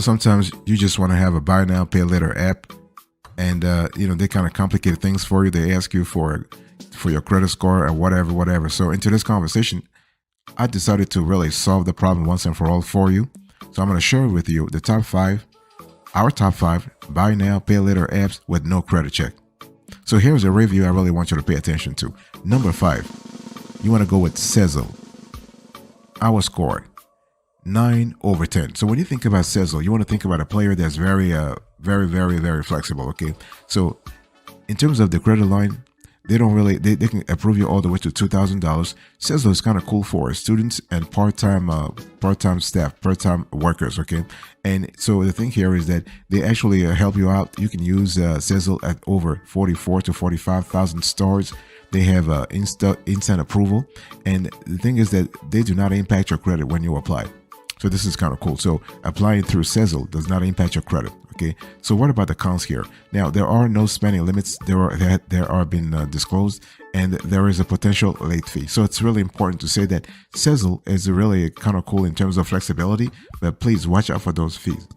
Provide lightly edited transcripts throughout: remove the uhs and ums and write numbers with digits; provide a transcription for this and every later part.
Sometimes you just want to have a buy now, pay later app, and they kind of complicate things for you. They ask you for your credit score and whatever. So into this conversation, I decided to really solve the problem once and for all for you. So I'm going to share with you our top five buy now, pay later apps with no credit check. So here's a review I really want you to pay attention to. Number 5, you want to go with Sizzle. Our score, 9/10. So when you think about Sizzle, you want to think about a player that's very flexible. Okay, so in terms of the credit line, they don't really they can approve you all the way to $2,000. Sizzle is kind of cool for students and part-time staff, part-time workers. Okay, and so the thing here is that they actually help you out. You can use Sizzle at over 44 to 45,000 stores. They have instant approval, and the thing is that they do not impact your credit when you apply. So this is kind of cool. So applying through Sizzle does not impact your credit. Okay. So what about the cons here? Now there are no spending limits. There are been disclosed, and there is a potential late fee. So it's really important to say that Sizzle is really kind of cool in terms of flexibility, but please watch out for those fees.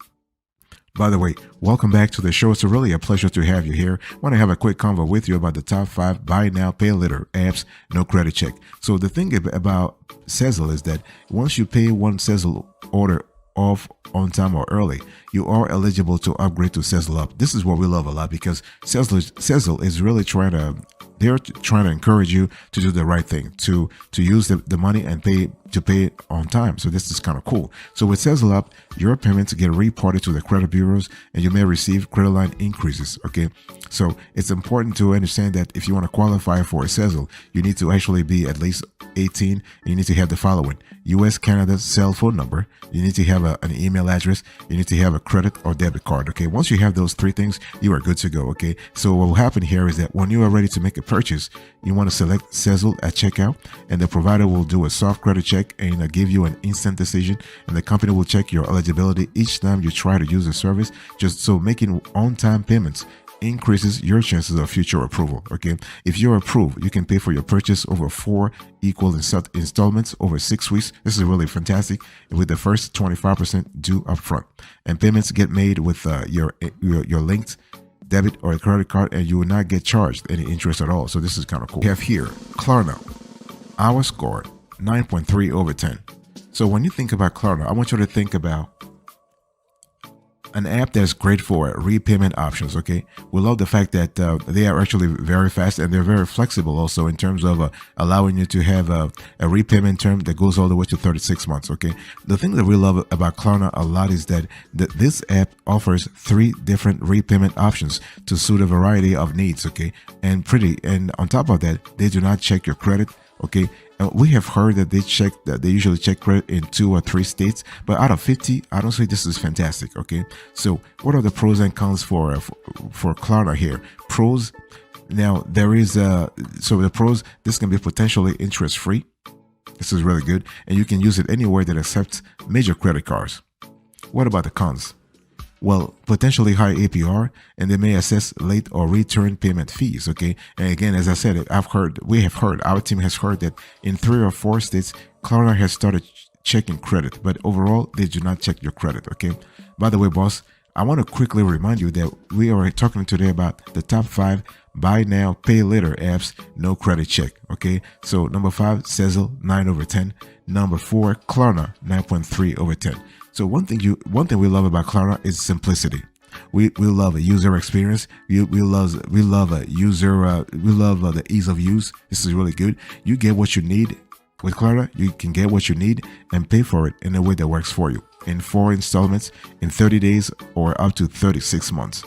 By the way, welcome back to the show. It's really a pleasure to have you here. I want to have a quick convo with you about the top 5 buy now, pay later apps, no credit check. So the thing about Sizzle is that once you pay one Sizzle order off on time or early, you are eligible to upgrade to Sizzle Up. This is what we love a lot because Sizzle is really trying to encourage you to do the right thing, to use the money and pay it on time. So this is kind of cool. So with Sizzle Up, your payments get reported to the credit bureaus and you may receive credit line increases. Okay, so it's important to understand that if you want to qualify for a Sizzle, you need to actually be at least 18, and you need to have the following: US Canada's cell phone number, you need to have an email address, you need to have a credit or debit card. Okay, once you have those 3 things, you are good to go. Okay, so what will happen here is that when you are ready to make a purchase, you want to select Sizzle at checkout, and the provider will do a soft credit check and give you an instant decision, and the company will check your eligibility each time you try to use the service. Just so making on-time payments increases your chances of future approval. Okay, if you're approved, you can pay for your purchase over 4 equal installments over 6 weeks. This is really fantastic, with the first 25% due upfront, and payments get made with your linked debit or a credit card, and you will not get charged any interest at all. So this is kind of cool. We have here Klarna. Our score, 9.3/10. So when you think about Klarna, I want you to think about an app that's great for repayment options. Okay, we love the fact that they are actually very fast, and they're very flexible also in terms of allowing you to have a repayment term that goes all the way to 36 months. Okay, the thing that we love about Klarna a lot is that this app offers 3 different repayment options to suit a variety of needs. Okay, and on top of that, they do not check your credit. Okay, we have heard that they usually check credit in 2 or 3 states, but out of 50, I don't say this is fantastic. Okay, so what are the pros and cons for Klarna here? Pros. Now there is so the pros: this can be potentially interest free. This is really good, and you can use it anywhere that accepts major credit cards. What about the cons? Well, potentially high APR, and they may assess late or return payment fees. Okay, and again, as I said, we have heard, our team has heard that in 3 or 4 states, Klarna has started checking credit, but overall, they do not check your credit. Okay, by the way, boss, I want to quickly remind you that we are talking today about the top 5 buy now, pay later apps, no credit check. Okay, so number 5, Sizzle, 9/10. Number 4, Klarna, 9.3/10. So one thing we love about Klarna is simplicity. We love a user experience. We love the ease of use. This is really good. You get what you need with Klarna. You can get what you need and pay for it in a way that works for you, in 4 installments, in 30 days, or up to 36 months.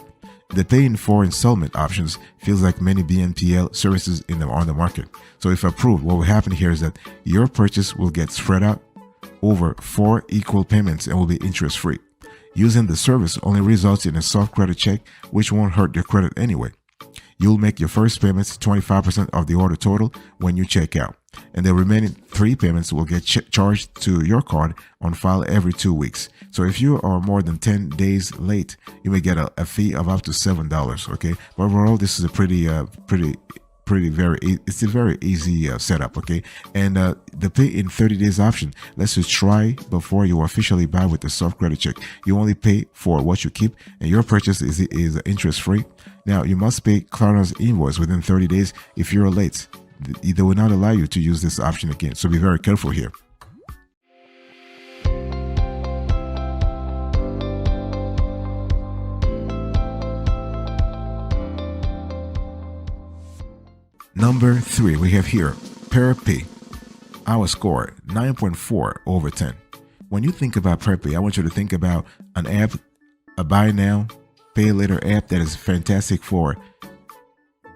The pay in 4 installment options feels like many BNPL services on the market. So if approved, what will happen here is that your purchase will get spread out over 4 equal payments and will be interest free. Using the service only results in a soft credit check, which won't hurt your credit anyway. You'll make your first payments 25% of the order total when you check out, and the remaining 3 payments will get charged to your card on file every 2 weeks. So if you are more than 10 days late, you may get a fee of up to $7. Okay, but overall, this is a pretty it's a very easy setup. Okay, and the pay in 30 days option lets you try before you officially buy with the soft credit check. You only pay for what you keep, and your purchase is interest free. Now you must pay Klarna's invoice within 30 days. If you're late, they will not allow you to use this option again, so be very careful here. Number 3, we have here Perpay. Our score 9.4 over 10. When you think about Perpay, I want you to think about an app, a buy now, pay later app that is fantastic for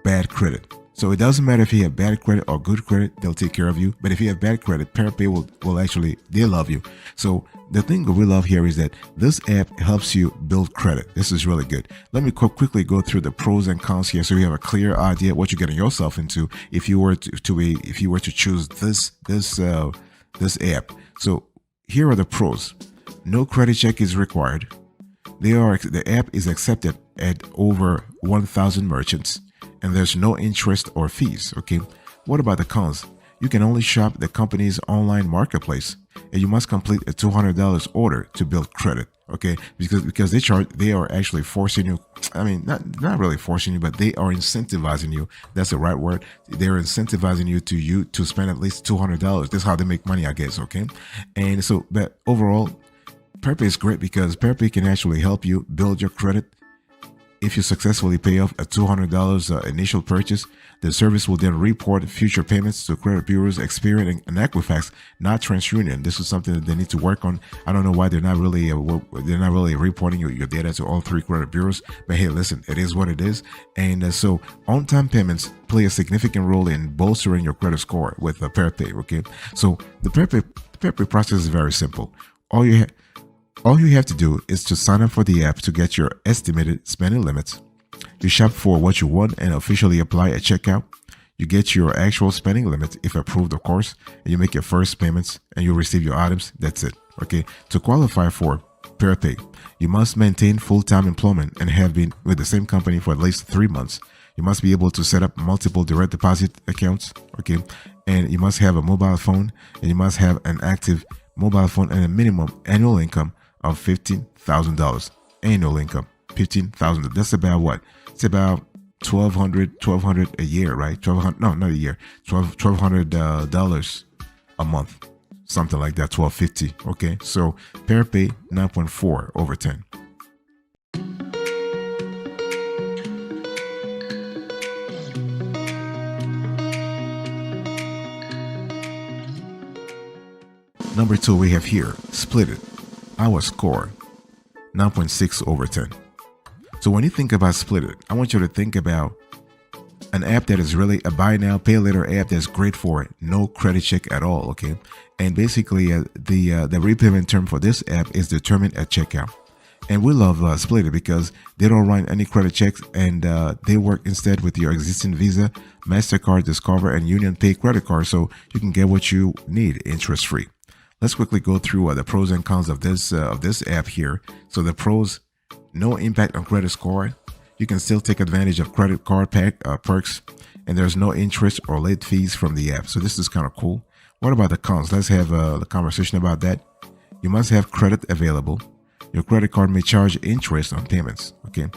bad credit. So it doesn't matter if you have bad credit or good credit, they'll take care of you. But if you have bad credit, Perpay will actually, they love you. So the thing that we love here is that this app helps you build credit. This is really good. Let me quickly go through the pros and cons here, so you have a clear idea what you're getting yourself into if you were to choose this app. So here are the pros. No credit check is required. The app is accepted at over 1,000 merchants, and there's no interest or fees. Okay, what about the cons? You can only shop the company's online marketplace, and you must complete a $200 order to build credit. Okay, because they are actually forcing you. I mean, not really forcing you, but they are incentivizing you. That's the right word. They're incentivizing you to spend at least $200. That's how they make money, I guess. Okay, and so, but overall, Perpay is great because Perpay can actually help you build your credit. If you successfully pay off a $200 initial purchase, the service will then report future payments to credit bureaus, Experian, and Equifax, not TransUnion. This is something that they need to work on. I don't know why they're not really reporting your data to all 3 credit bureaus. But hey, listen, it is what it is. And so on-time payments play a significant role in bolstering your credit score with Perpay. Okay, so the Perpay process is very simple. All you have to do is to sign up for the app to get your estimated spending limits. You shop for what you want and officially apply at checkout. You get your actual spending limit, if approved, of course, and you make your first payments and you receive your items. That's it. Okay. To qualify for Perpay, you must maintain full-time employment and have been with the same company for at least 3 months. You must be able to set up multiple direct deposit accounts. Okay. And you must have a mobile phone, and you must have an active mobile phone and a minimum annual income of $15,000. Annual income, $15,000. That's about what? It's about $1,200 a year, right? $1,200, no, not a year. $1,200 a month, something like that. $1,250. Okay, so Perpay 9.4 over 10. Number 2, we have here Splitit. Our score 9.6 over 10. So when you think about Splitit, I want you to think about an app that is really a buy now, pay later app that's great for no credit check at all. Okay, and basically the repayment term for this app is determined at checkout. And we love Splitit because they don't run any credit checks, and they work instead with your existing Visa, MasterCard, Discover, and Union Pay credit card, so you can get what you need interest free. Let's quickly go through the pros and cons of this app here. So the pros: no impact on credit score. You can still take advantage of credit card perks, and there's no interest or late fees from the app. So this is kind of cool. What about the cons? Let's have a conversation about that. You must have credit available. Your credit card may charge interest on payments. Okay,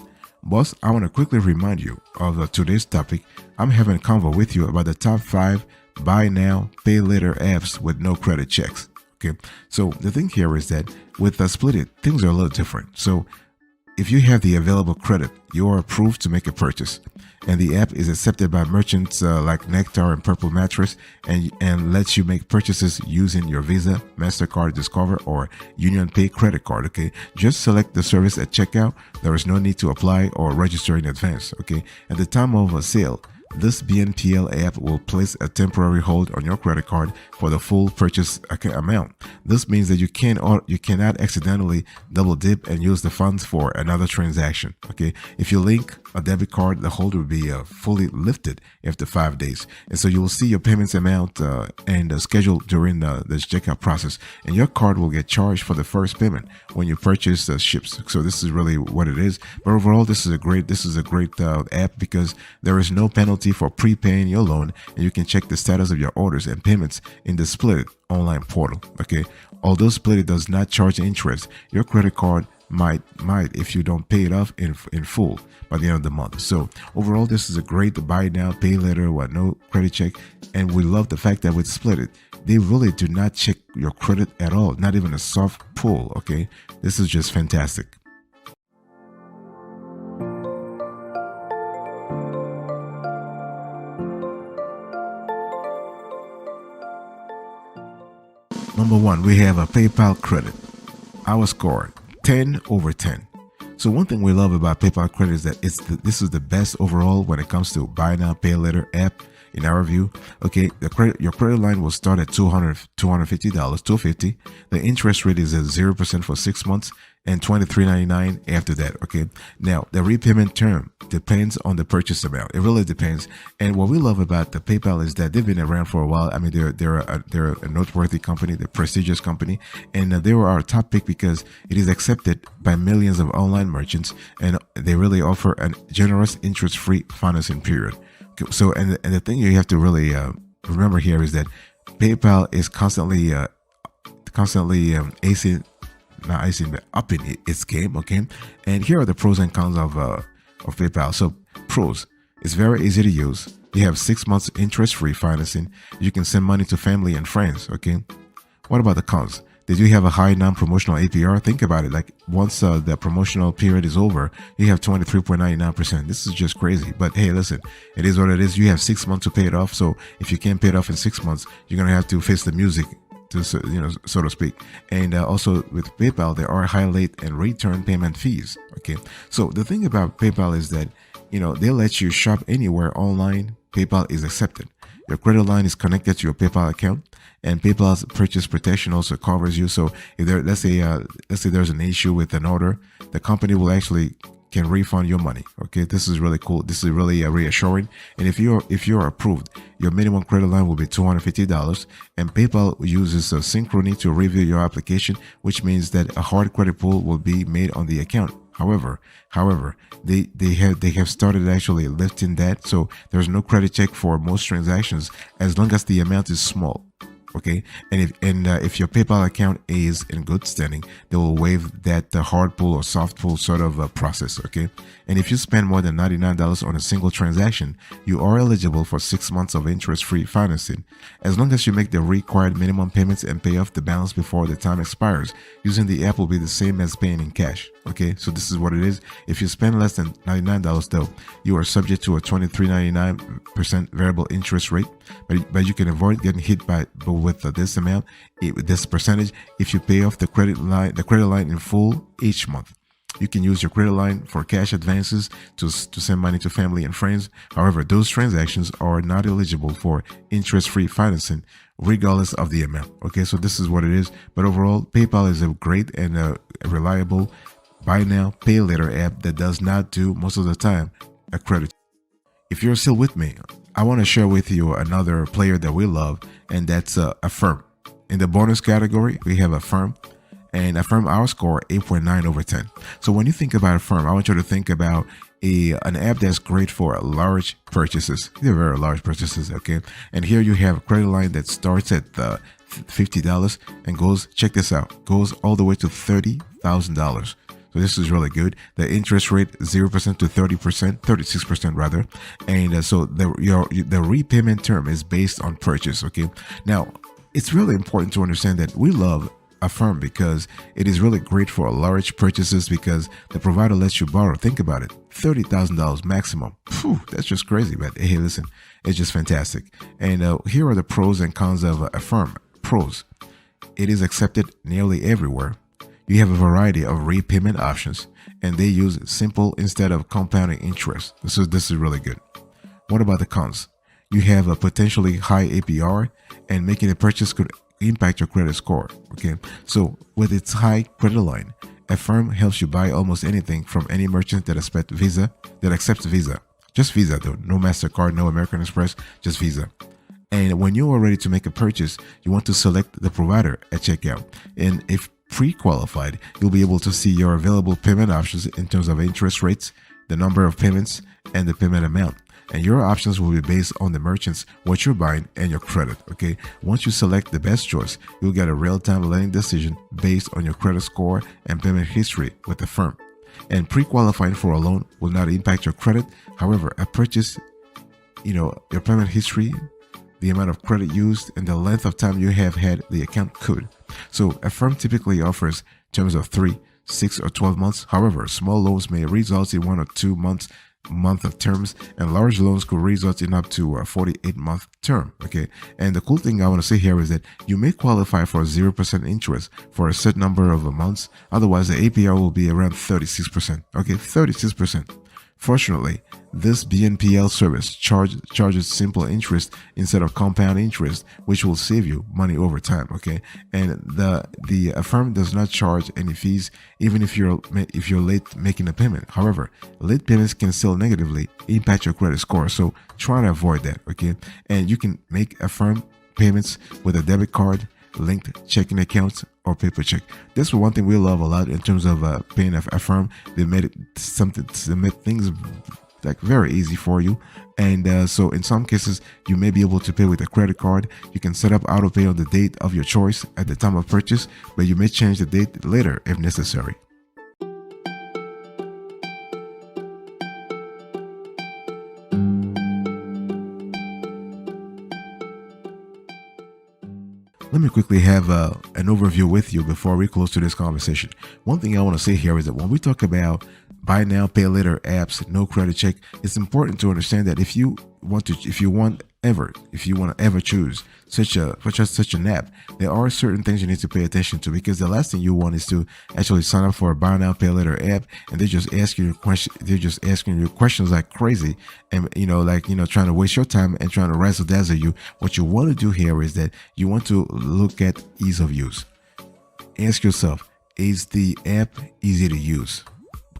boss, I want to quickly remind you of today's topic. I'm having a convo with you about the top 5 buy now, pay later apps with no credit checks. Okay, so the thing here is that with Splitit, things are a little different. So if you have the available credit, you are approved to make a purchase, and the app is accepted by merchants like Nectar and Purple Mattress, and lets you make purchases using your Visa, MasterCard, Discover, or Union Pay credit card. Okay, just select the service at checkout. There is no need to apply or register in advance. Okay, at the time of a sale, this BNPL app will place a temporary hold on your credit card for the full purchase amount. This means that you cannot accidentally double dip and use the funds for another transaction. Okay, if you link a debit card, the hold will be fully lifted after 5 days, and so you will see your payments amount and schedule during the checkout process, and your card will get charged for the first payment when you purchase ships. So this is really what it is. But overall, this is a great app because there is no penalty penalty for prepaying your loan, and you can check the status of your orders and payments in the Splitit online portal. Okay, although Splitit does not charge interest, your credit card might if you don't pay it off in full by the end of the month. So overall, this is a great buy now, pay later, no credit check. And we love the fact that with Splitit, they really do not check your credit at all, not even a soft pull. Okay, this is just fantastic. Number one, we have a PayPal credit. Our score 10 over 10. So one thing we love about PayPal credit is that this is the best overall when it comes to buy now, pay later app in our view. Okay, your credit line will start at $250, $250. The interest rate is at 0% for 6 months and $23.99 after that. Okay, now the repayment term depends on the purchase amount. It really depends. And what we love about the PayPal is that they've been around for a while. I mean, they're a noteworthy company, they're a prestigious company, and they were our top pick because it is accepted by millions of online merchants, and they really offer a generous interest-free financing period. So, and the thing you have to really remember here is that PayPal is constantly upping its game. Okay, and here are the pros and cons of PayPal. So, pros: it's very easy to use. You have 6 months interest-free financing. You can send money to family and friends. Okay, what about the cons? Did you have a high non-promotional APR? Think about it. Like once the promotional period is over, you have 23.99%. This is just crazy. But hey, listen, it is what it is. You have 6 months to pay it off. So if you can't pay it off in 6 months, you're gonna have to face the music, so to speak. And also with PayPal, there are high late and return payment fees. Okay, so the thing about PayPal is that they let you shop anywhere online. PayPal is accepted. Your credit line is connected to your PayPal account, and PayPal's purchase protection also covers you. So if let's say there's an issue with an order, the company will actually can refund your money. Okay, this is really cool. This is really reassuring. And if you're approved, your minimum credit line will be $250, and PayPal uses a synchrony to review your application, which means that a hard credit pull will be made on the account. However, they have started actually lifting that, so there's no credit check for most transactions as long as the amount is small. Okay, and if your PayPal account is in good standing, they will waive that hard pull or soft pull sort of process. Okay, and if you spend more than $99 on a single transaction, you are eligible for 6 months of interest-free financing, as long as you make the required minimum payments and pay off the balance before the time expires. Using the app will be the same as paying in cash. Okay, so this is what it is. If you spend less than $99 though, you are subject to a 23.99% variable interest rate, but you can avoid getting hit with this amount, this percentage, if you pay off the credit line in full each month. You can use your credit line for cash advances to send money to family and friends. However, those transactions are not eligible for interest-free financing regardless of the amount. Okay, so this is what it is. But overall, PayPal is a great and a reliable buy now, pay later app that does not do most of the time a credit. If you're still with me, I want to share with you another player that we love, and that's Affirm. In the bonus category, we have Affirm, and Affirm, our score 8.9 over 10. So when you think about Affirm, I want you to think about an app that's great for large purchases. They're very large purchases, okay? And here you have a credit line that starts at $50 and goes all the way to $30,000. So this is really good. The interest rate 0% to 30%, 36% rather, and so the repayment term is based on purchase. Okay, now it's really important to understand that we love Affirm because it is really great for large purchases because the provider lets you borrow. Think about it, $30,000 maximum. Phew, that's just crazy, but hey, listen, it's just fantastic. And here are the pros and cons of Affirm. Pros: it is accepted nearly everywhere. You have a variety of repayment options, and they use simple instead of compounding interest. This is really good. What about the cons? You have a potentially high APR, and making a purchase could impact your credit score. Okay, so with its high credit line, Affirm helps you buy almost anything from any merchant that accepts Visa. Just Visa though, no MasterCard, no American Express, just Visa. And when you are ready to make a purchase, you want to select the provider at checkout. And if pre-qualified, you'll be able to see your available payment options in terms of interest rates, the number of payments, and the payment amount. and your options will be based on the merchants, what you're buying, and your credit. Okay, once you select the best choice, you'll get a real-time lending decision based on your credit score and payment history with Affirm. And pre-qualifying for a loan will not impact your credit. However, a purchase, your payment history, the amount of credit used, and the length of time you have had the account could. So Affirm typically offers terms of 3, 6, or 12 months. However, small loans may result in 1 or 2 month of terms, and large loans could result in up to a 48-month term. Okay, and the cool thing I want to say here is that you may qualify for 0% interest for a set number of months. Otherwise, the APR will be around 36%. Okay, 36%. Fortunately, this BNPL service charges simple interest instead of compound interest, which will save you money over time. Okay, and the Affirm does not charge any fees, even if you're late making a payment. However, late payments can still negatively impact your credit score, so try to avoid that. Okay, and you can make Affirm payments with a debit card, linked checking accounts, or paper check. This is one thing we love a lot in terms of paying Affirm. They made it something to make things like very easy for you, and so in some cases you may be able to pay with a credit card. You can set up auto pay on the date of your choice at the time of purchase, but you may change the date later if necessary. Let me quickly have an overview with you before we close to this conversation. One thing I want to say here is that when we talk about buy now, pay later apps, no credit check, it's important to understand that if you want to ever choose such an app, there are certain things you need to pay attention to, because the last thing you want is to actually sign up for a buy now, pay later app and they're just asking you questions like crazy, and trying to waste your time and trying to razzle dazzle you. What you want to do here is that you want to look at ease of use. Ask yourself, is the app easy to use?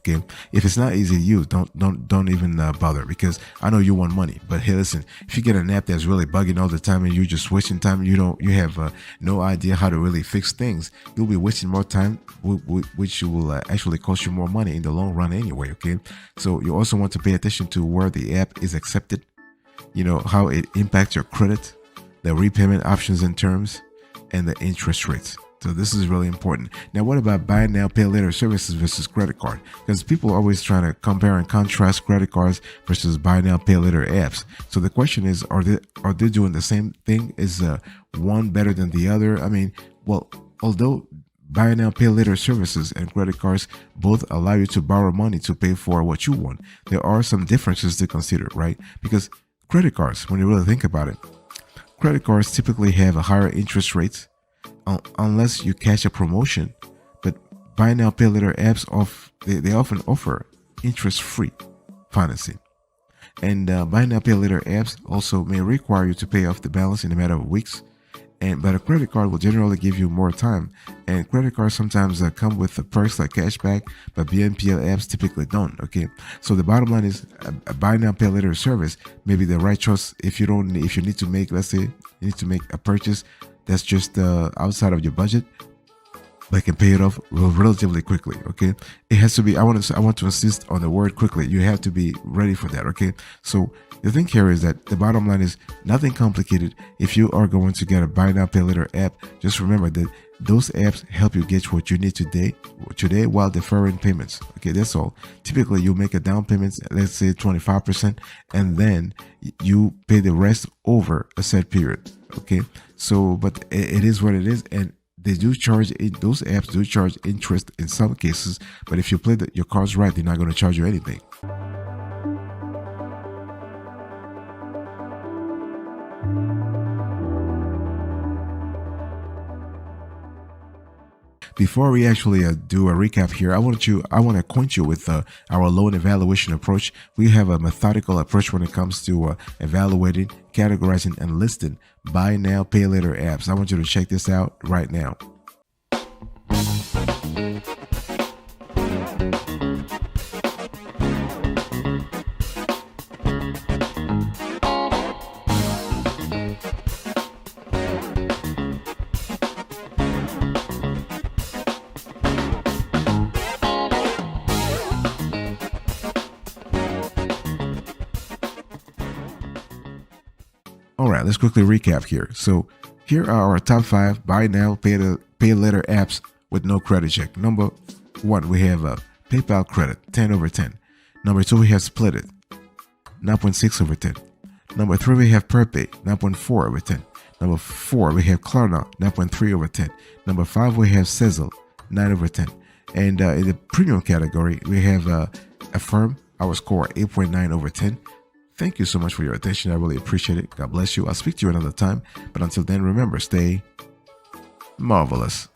Okay, if it's not easy to use, don't even bother, because I know you want money, but hey, listen, if you get an app that's really bugging all the time and you're just wasting time, you have no idea how to really fix things, you'll be wasting more time, which will actually cost you more money in the long run anyway. Okay, so you also want to pay attention to where the app is accepted, how it impacts your credit, the repayment options and terms, and the interest rates. So this is really important. Now, what about buy now, pay later services versus credit card? Because people are always trying to compare and contrast credit cards versus buy now, pay later apps. So the question is, are they doing the same thing? Is one better than the other? I mean, well, although buy now, pay later services and credit cards both allow you to borrow money to pay for what you want, there are some differences to consider, right? Because credit cards, when you really think about it, credit cards typically have a higher interest rates, unless you catch a promotion. But buy now, pay later apps they often offer interest-free financing, and buy now, pay later apps also may require you to pay off the balance in a matter of weeks. But a credit card will generally give you more time, and credit cards sometimes come with the perks like cashback, but BNPL apps typically don't. Okay, so the bottom line is a buy now, pay later service may be the right choice if you need to make, let's say, you need to make a purchase that's just outside of your budget, but can pay it off relatively quickly. Okay, it has to be. I want to insist on the word quickly. You have to be ready for that. Okay, so the thing here is that the bottom line is nothing complicated. If you are going to get a buy now, pay later app, just remember that those apps help you get what you need today while deferring payments. Okay, that's all. Typically, you make a down payment, let's say 25%, and then you pay the rest over a set period. Okay, so but it is what it is, and those apps do charge interest in some cases, but if you play your cards right, they're not going to charge you anything. Before we actually do a recap here, I want to acquaint you with our loan evaluation approach. We have a methodical approach when it comes to evaluating, categorizing, and listing buy now, pay later apps. I want you to check this out right now. All right, let's quickly recap here. So here are our top 5 buy now, pay later apps with no credit check. Number 1, we have PayPal credit, 10 over 10. Number 2, we have Splitit, 9.6 over 10. Number 3, we have Perpay, 9.4 over 10. Number 4, we have Klarna, 9.3 over 10. Number 5, we have Sizzle, 9 over 10. And in the premium category, we have Affirm, our score 8.9 over 10. Thank you so much for your attention. I really appreciate it. God bless you. I'll speak to you another time. But until then, remember, stay marvelous.